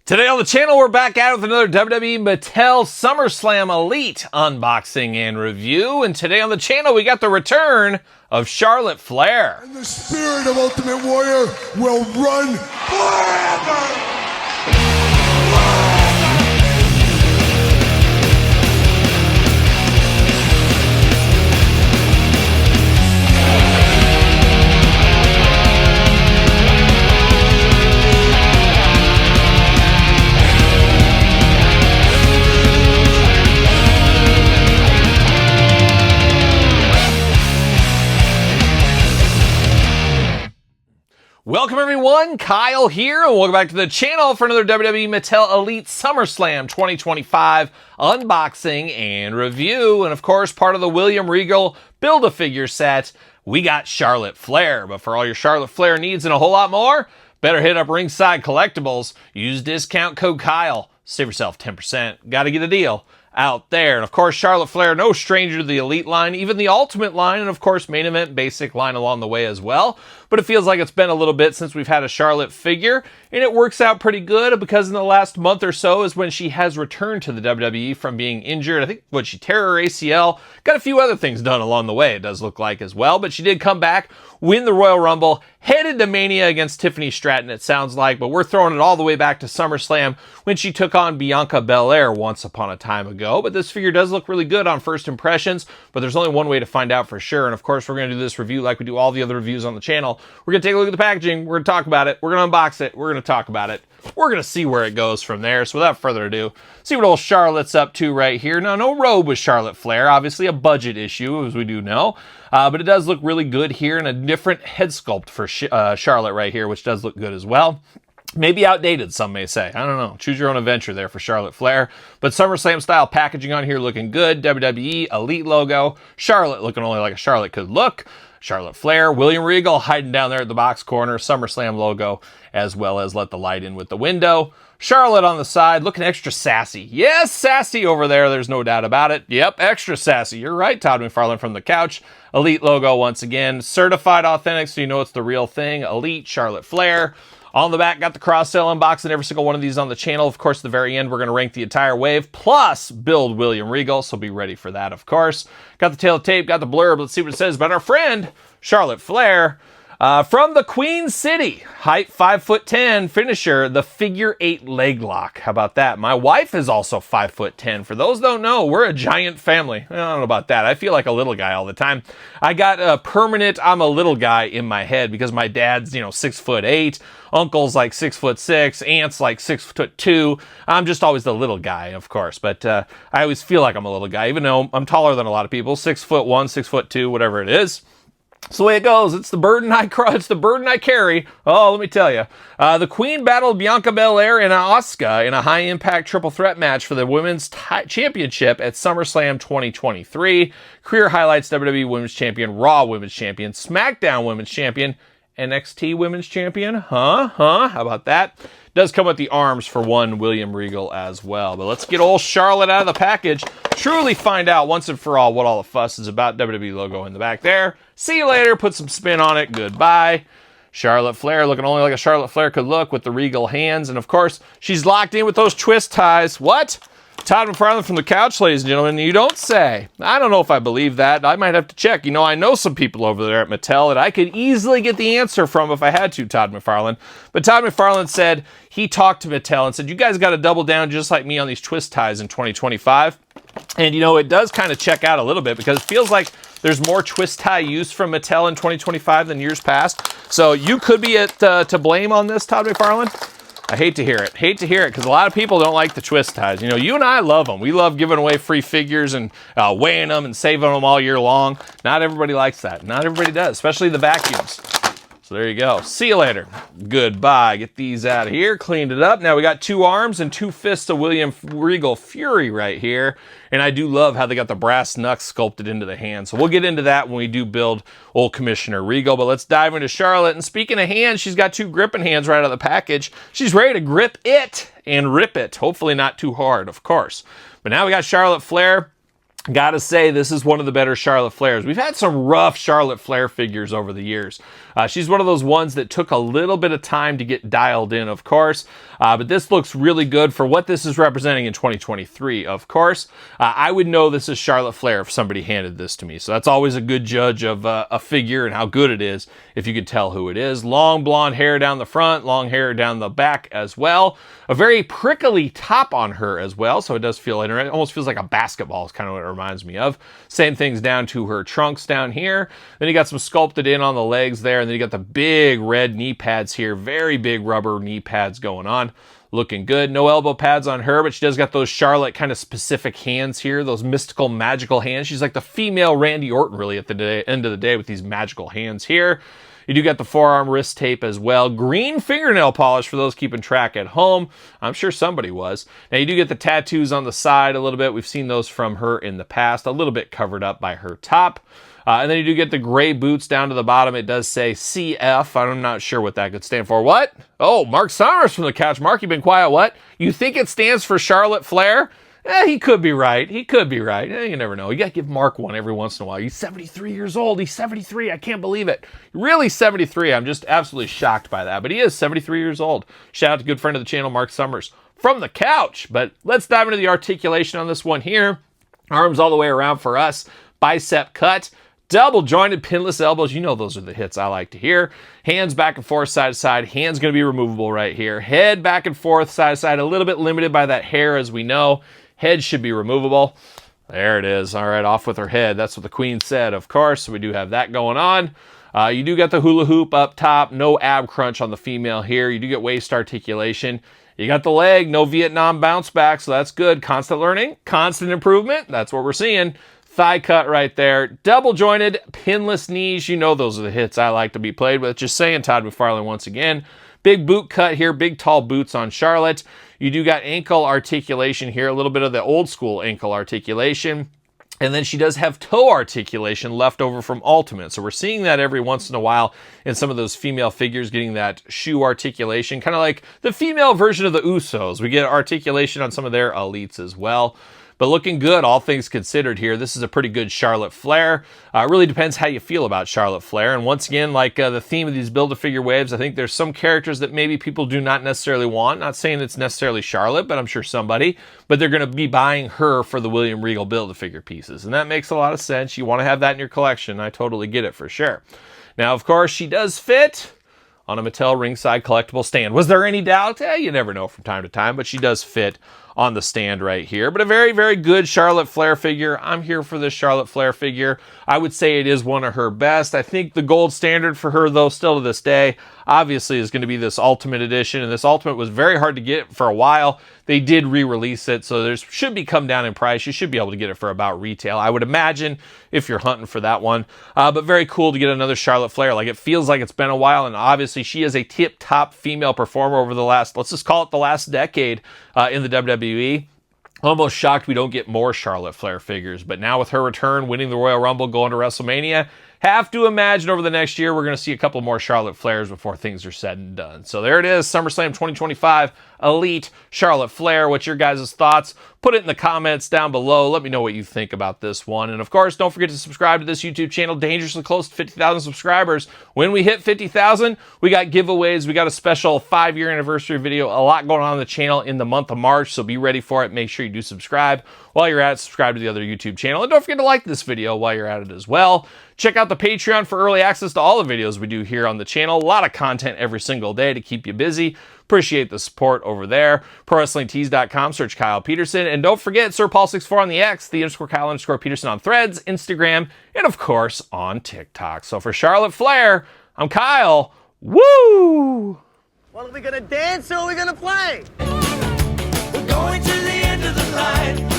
Today on the channel, we're back at it with another WWE Mattel SummerSlam Elite unboxing and review. And today on the channel, we got the return of Charlotte Flair. And the spirit of Ultimate Warrior will run forever! Welcome everyone, Kyle here, and welcome back to the channel for another WWE Mattel Elite SummerSlam 2025 unboxing and review. And of course, part of the William Regal Build-A-Figure set, we got Charlotte Flair. But for all your Charlotte Flair needs and a whole lot more, better hit up Ringside Collectibles. Use discount code Kyle. Save yourself 10%. Got to get a deal out there. And of course, Charlotte Flair, no stranger to the Elite line, even the Ultimate line, and of course, Main Event Basic line along the way as well. But it feels like it's been a little bit since we've had a Charlotte figure, and it works out pretty good because in the last month or so is when she has returned to the WWE from being injured. I think she tore her ACL, got a few other things done along the way, it does look like as well, but she did come back, win the Royal Rumble, headed to Mania against Tiffany Stratton, it sounds like, but we're throwing it all the way back to SummerSlam when she took on Bianca Belair once upon a time ago. But this figure does look really good on first impressions, but there's only one way to find out for sure. And of course, we're going to do this review like we do all the other reviews on the channel. We're going to take a look at the packaging, we're going to talk about it, we're going to unbox it, we're going to talk about it. We're going to see where it goes from there. So without further ado, see what old Charlotte's up to right here. Now, no robe with Charlotte Flair, obviously a budget issue, as we do know. But it does look really good here, and a different head sculpt for Charlotte right here, which does look good as well. Maybe outdated, some may say. I don't know. Choose your own adventure there for Charlotte Flair. But SummerSlam style packaging on here looking good. WWE Elite logo. Charlotte looking only like a Charlotte could look. Charlotte Flair, William Regal hiding down there at the box corner, SummerSlam logo, as well as let the light in with the window. Charlotte on the side, looking extra sassy. Yes, sassy over there, there's no doubt about it. Yep, extra sassy. You're right, Todd McFarlane from the couch. Elite logo once again, certified authentic, so you know it's the real thing. Elite, Charlotte Flair. On the back, got the cross-sale unboxing, every single one of these on the channel. Of course, at the very end, we're going to rank the entire wave, plus build William Regal, so be ready for that, of course. Got the tail of tape, got the blurb. Let's see what it says about our friend, Charlotte Flair. From the Queen City, height 5'10", finisher, the figure 8 leg lock. How about that? My wife is also 5'10". For those who don't know, we're a giant family. I don't know about that. I feel like a little guy all the time. I got a permanent I'm a little guy in my head because my dad's, 6'8", uncle's like 6'6", aunt's like 6'2". I'm just always the little guy, of course, but I always feel like I'm a little guy, even though I'm taller than a lot of people, 6'1", 6'2", whatever it is. It's the way it goes. It's the burden it's the burden I carry. Oh, let me tell you. The Queen battled Bianca Belair and Asuka in a high-impact triple threat match for the Women's Championship at SummerSlam 2023. Career highlights: WWE Women's Champion, Raw Women's Champion, SmackDown Women's Champion, NXT Women's Champion. How about that? Does come with the arms for one William Regal as well. But let's get old Charlotte out of the package. Truly find out once and for all what all the fuss is about. WWE logo in the back there. See you later. Put some spin on it. Goodbye. Charlotte Flair looking only like a Charlotte Flair could look with the Regal hands. And of course, she's locked in with those twist ties. What? Todd McFarlane from the couch, ladies and gentlemen. You don't say. I don't know if I believe that. I might have to check. I know some people over there at Mattel that I could easily get the answer from if I had to, Todd McFarlane. But Todd McFarlane said he talked to Mattel and said, you guys got to double down just like me on these twist ties in 2025. And, it does kind of check out a little bit because it feels like there's more twist tie use from Mattel in 2025 than years past. So you could be to blame on this, Todd McFarlane. I hate to hear it. Because a lot of people don't like the twist ties. You and I love them. We love giving away free figures and weighing them and saving them all year long. Not everybody likes that. Not everybody does, especially the vacuums. So there you go. See you later. Goodbye. Get these out of here. Cleaned it up. Now we got 2 arms and 2 fists of William Regal Fury right here. And I do love how they got the brass knucks sculpted into the hands. So we'll get into that when we do build old Commissioner Regal. But let's dive into Charlotte. And speaking of hands, she's got 2 gripping hands right out of the package. She's ready to grip it and rip it. Hopefully not too hard, of course. But now we got Charlotte Flair. Gotta say, this is one of the better Charlotte Flairs. We've had some rough Charlotte Flair figures over the years. She's one of those ones that took a little bit of time to get dialed in, of course, but this looks really good for what this is representing in 2023, of course. I would know this is Charlotte Flair if somebody handed this to me, so that's always a good judge of a figure and how good it is if you could tell who it is. Long blonde hair down the front, long hair down the back as well. A very prickly top on her as well, so it does feel interesting. It almost feels like a basketball is kind of what it reminds me of. Same things down to her trunks down here. Then you got some sculpted in on the legs there, and then you got the big red knee pads here. Very big rubber knee pads going on. Looking good. No elbow pads on her, but she does got those Charlotte kind of specific hands here, those mystical, magical hands. She's like the female Randy Orton, really, at the end of the day with these magical hands here. You do got the forearm wrist tape as well. Green fingernail polish for those keeping track at home. I'm sure somebody was. Now, you do get the tattoos on the side a little bit. We've seen those from her in the past, a little bit covered up by her top. And then you do get the gray boots down to the bottom. It does say CF. I'm not sure what that could stand for. What? Oh, Mark Summers from the couch. Mark, you've been quiet. What? You think it stands for Charlotte Flair? He could be right. He could be right. You never know. You got to give Mark one every once in a while. He's 73 years old. He's 73. I can't believe it. Really 73. I'm just absolutely shocked by that. But he is 73 years old. Shout out to good friend of the channel, Mark Summers from the couch. But let's dive into the articulation on this one here. Arms all the way around for us. Bicep cut. Double jointed pinless elbows. You know those are the hits I like to hear. Hands back and forth, side to side. Hands going to be removable right here. Head back and forth, side to side. A little bit limited by that hair, as we know. Head should be removable. There it is. All right, off with her head. That's what the queen said, of course. So we do have that going on. You do get the hula hoop up top. No ab crunch on the female here. You do get waist articulation. You got the leg. No Vietnam bounce back, so that's good. Constant learning, constant improvement. That's what we're seeing. Thigh cut right there. Double jointed, pinless knees. You know those are the hits I like to be played with. Just saying, Todd McFarlane once again. Big boot cut here. Big tall boots on Charlotte. You do got ankle articulation here. A little bit of the old school ankle articulation. And then she does have toe articulation left over from Ultimate. So we're seeing that every once in a while in some of those female figures getting that shoe articulation. Kind of like the female version of the Usos. We get articulation on some of their elites as well. But looking good, all things considered here. This is a pretty good Charlotte Flair. It really depends how you feel about Charlotte Flair. And once again, like the theme of these Build-A-Figure waves, I think there's some characters that maybe people do not necessarily want. Not saying it's necessarily Charlotte, but I'm sure somebody. But they're going to be buying her for the William Regal Build-A-Figure pieces. And that makes a lot of sense. You want to have that in your collection. I totally get it for sure. Now, of course, she does fit on a Mattel ringside collectible stand. Was there any doubt? You never know from time to time, but she does fit on the stand right here. But a very, very good Charlotte Flair figure. I'm here for this Charlotte Flair figure. I would say it is one of her best. I think the gold standard for her, though, still to this day, obviously is going to be this Ultimate Edition. And this Ultimate was very hard to get for a while. They did re-release it, so there should be come down in price. You should be able to get it for about retail, I would imagine, if you're hunting for that one. But very cool to get another Charlotte Flair. Like, it feels like it's been a while, and obviously she is a tip-top female performer over the last, let's just call it the last decade in the WWE. Almost shocked we don't get more Charlotte Flair figures, but now with her return, winning the Royal Rumble, going to WrestleMania, have to imagine over the next year we're going to see a couple more Charlotte Flairs before things are said and done. So there it is, SummerSlam 2025 Elite Charlotte Flair. What's your guys' thoughts? Put it in the comments down below. Let me know what you think about this one. And of course, don't forget to subscribe to this YouTube channel. Dangerously close to 50,000 subscribers. When we hit 50,000, we got giveaways. We got a special 5-year anniversary video. A lot going on the channel in the month of March, so be ready for it. Make sure you do subscribe. While you're at it, subscribe to the other YouTube channel. And don't forget to like this video while you're at it as well. Check out the Patreon for early access to all the videos we do here on the channel. A lot of content every single day to keep you busy. Appreciate the support over there. ProWrestlingTees.com, search Kyle Peterson. And don't forget, SirPaul64 on the X, the _Kyle_Peterson on Threads, Instagram, and of course on TikTok. So for Charlotte Flair, I'm Kyle. Woo! Well, are we gonna dance or are we gonna play? We're going to the end of the line.